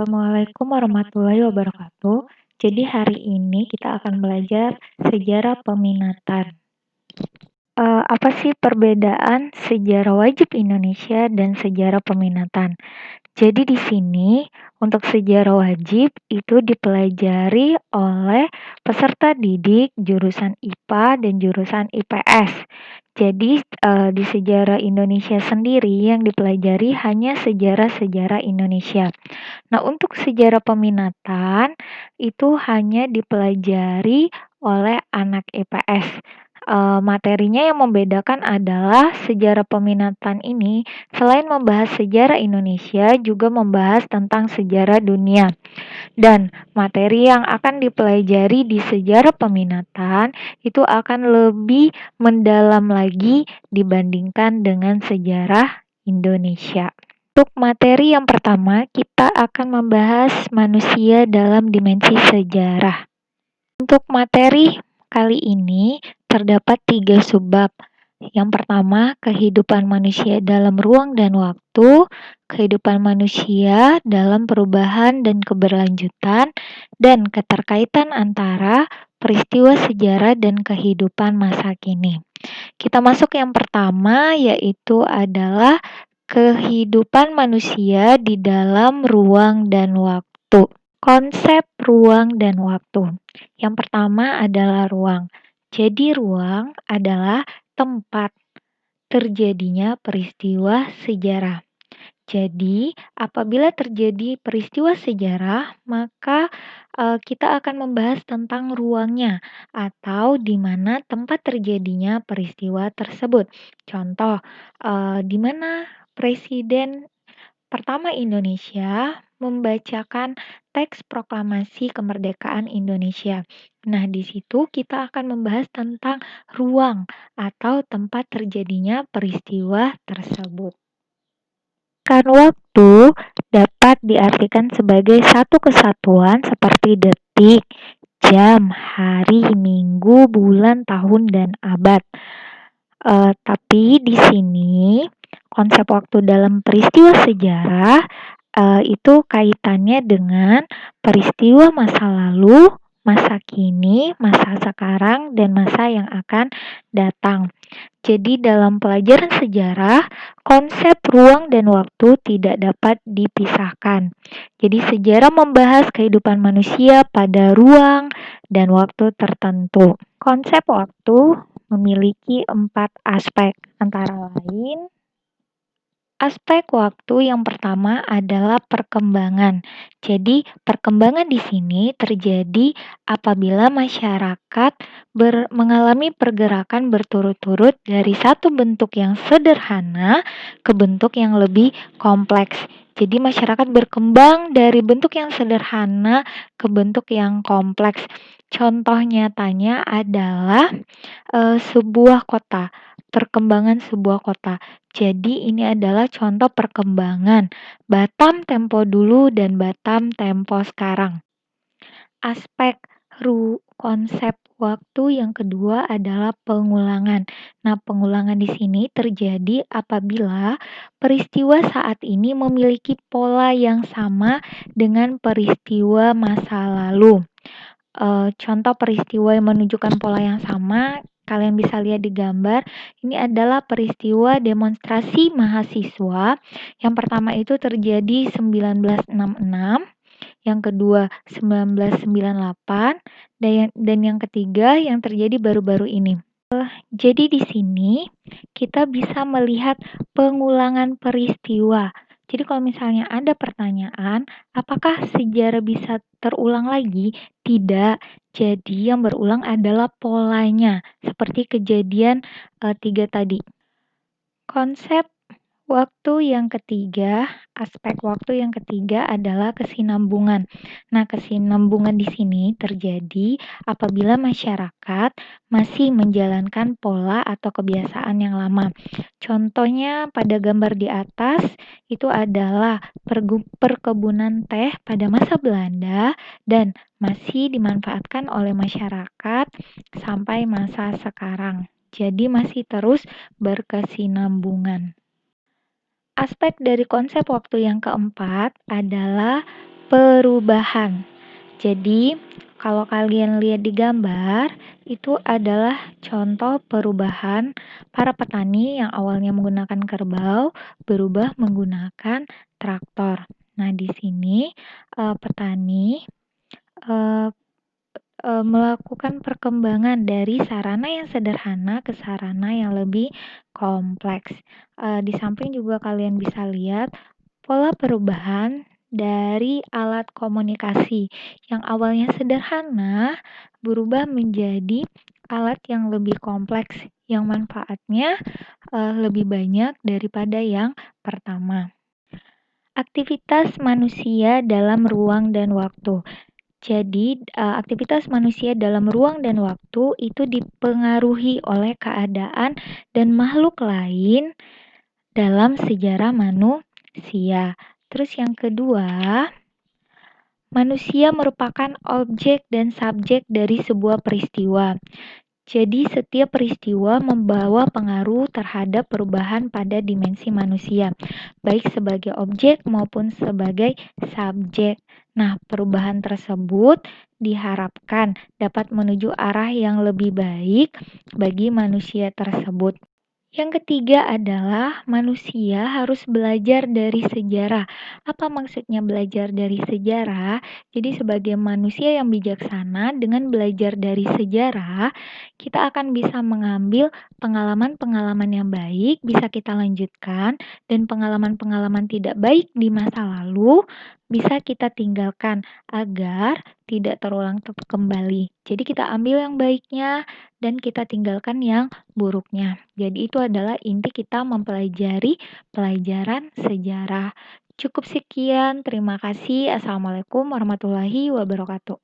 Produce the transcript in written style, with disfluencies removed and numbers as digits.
Assalamualaikum warahmatullahi wabarakatuh. Jadi hari ini kita akan belajar sejarah peminatan. Apa sih perbedaan sejarah wajib Indonesia dan sejarah peminatan? Jadi di sini untuk sejarah wajib itu dipelajari oleh peserta didik jurusan IPA dan jurusan IPS. Jadi di sejarah Indonesia sendiri yang dipelajari hanya sejarah-sejarah Indonesia. Nah, untuk sejarah peminatan itu hanya dipelajari oleh anak IPS. Materinya yang membedakan adalah sejarah peminatan ini selain membahas sejarah Indonesia juga membahas tentang sejarah dunia. Dan materi yang akan dipelajari di sejarah peminatan itu akan lebih mendalam lagi dibandingkan dengan sejarah Indonesia. Untuk materi yang pertama, kita akan membahas manusia dalam dimensi sejarah. Untuk materi kali ini terdapat 3 subbab. Yang pertama, kehidupan manusia dalam ruang dan waktu, kehidupan manusia dalam perubahan dan keberlanjutan, dan keterkaitan antara peristiwa sejarah dan kehidupan masa kini. Kita masuk yang pertama, yaitu adalah kehidupan manusia di dalam ruang dan waktu. Konsep ruang dan waktu. Yang pertama adalah ruang. Jadi ruang adalah tempat terjadinya peristiwa sejarah. Jadi, apabila terjadi peristiwa sejarah, maka kita akan membahas tentang ruangnya atau di mana tempat terjadinya peristiwa tersebut. Contoh, di mana Presiden pertama Indonesia membacakan teks proklamasi kemerdekaan Indonesia. Nah, di situ kita akan membahas tentang ruang atau tempat terjadinya peristiwa tersebut. Kan waktu dapat diartikan sebagai satu kesatuan seperti detik, jam, hari, minggu, bulan, tahun, dan abad. Tapi di sini konsep waktu dalam peristiwa sejarah itu kaitannya dengan peristiwa masa lalu, masa kini, masa sekarang, dan masa yang akan datang. Jadi dalam pelajaran sejarah, konsep ruang dan waktu tidak dapat dipisahkan. Jadi sejarah membahas kehidupan manusia pada ruang dan waktu tertentu. Konsep waktu memiliki 4 aspek, antara lain aspek waktu yang pertama adalah perkembangan. Jadi, perkembangan di sini terjadi apabila masyarakat mengalami pergerakan berturut-turut dari satu bentuk yang sederhana ke bentuk yang lebih kompleks. Jadi, masyarakat berkembang dari bentuk yang sederhana ke bentuk yang kompleks. Contoh nyatanya adalah sebuah kota, perkembangan sebuah kota. Jadi ini adalah contoh perkembangan Batam tempo dulu dan Batam tempo sekarang. Aspek konsep waktu yang kedua adalah pengulangan. Nah, pengulangan di sini terjadi apabila peristiwa saat ini memiliki pola yang sama dengan peristiwa masa lalu. Contoh peristiwa yang menunjukkan pola yang sama, kalian bisa lihat di gambar. Ini adalah peristiwa demonstrasi mahasiswa. Yang pertama itu terjadi 1966, yang kedua 1998, dan yang ketiga yang terjadi baru-baru ini. Jadi di sini kita bisa melihat pengulangan peristiwa. Jadi kalau misalnya ada pertanyaan, apakah sejarah bisa terulang lagi? Tidak. Jadi yang berulang adalah polanya, seperti kejadian 3 tadi. Konsep waktu yang ketiga, aspek waktu yang ketiga adalah kesinambungan. Nah, kesinambungan di sini terjadi apabila masyarakat masih menjalankan pola atau kebiasaan yang lama. Contohnya pada gambar di atas itu adalah perkebunan teh pada masa Belanda dan masih dimanfaatkan oleh masyarakat sampai masa sekarang. Jadi masih terus berkesinambungan. Aspek dari konsep waktu yang keempat adalah Perubahan. Jadi, kalau kalian lihat di gambar, itu adalah contoh perubahan para petani yang awalnya menggunakan kerbau berubah menggunakan traktor. Nah, di sini petani eh, melakukan perkembangan dari sarana yang sederhana ke sarana yang lebih kompleks. Di samping juga kalian bisa lihat pola perubahan dari alat komunikasi yang awalnya sederhana berubah menjadi alat yang lebih kompleks yang manfaatnya lebih banyak daripada yang pertama. Aktivitas manusia dalam ruang dan waktu. Jadi, aktivitas manusia dalam ruang dan waktu itu dipengaruhi oleh keadaan dan makhluk lain dalam sejarah manusia. Terus yang kedua, manusia merupakan objek dan subjek dari sebuah peristiwa. Jadi, setiap peristiwa membawa pengaruh terhadap perubahan pada dimensi manusia, baik sebagai objek maupun sebagai subjek. Nah, perubahan tersebut diharapkan dapat menuju arah yang lebih baik bagi manusia tersebut. Yang ketiga adalah manusia harus belajar dari sejarah. Apa maksudnya belajar dari sejarah? Jadi sebagai manusia yang bijaksana dengan belajar dari sejarah, kita akan bisa mengambil pengalaman-pengalaman yang baik, bisa kita lanjutkan, dan pengalaman-pengalaman tidak baik di masa lalu bisa kita tinggalkan agar tidak terulang kembali. Jadi kita ambil yang baiknya dan kita tinggalkan yang buruknya. Jadi itu adalah inti kita mempelajari pelajaran sejarah. Cukup sekian, terima kasih. Assalamualaikum warahmatullahi wabarakatuh.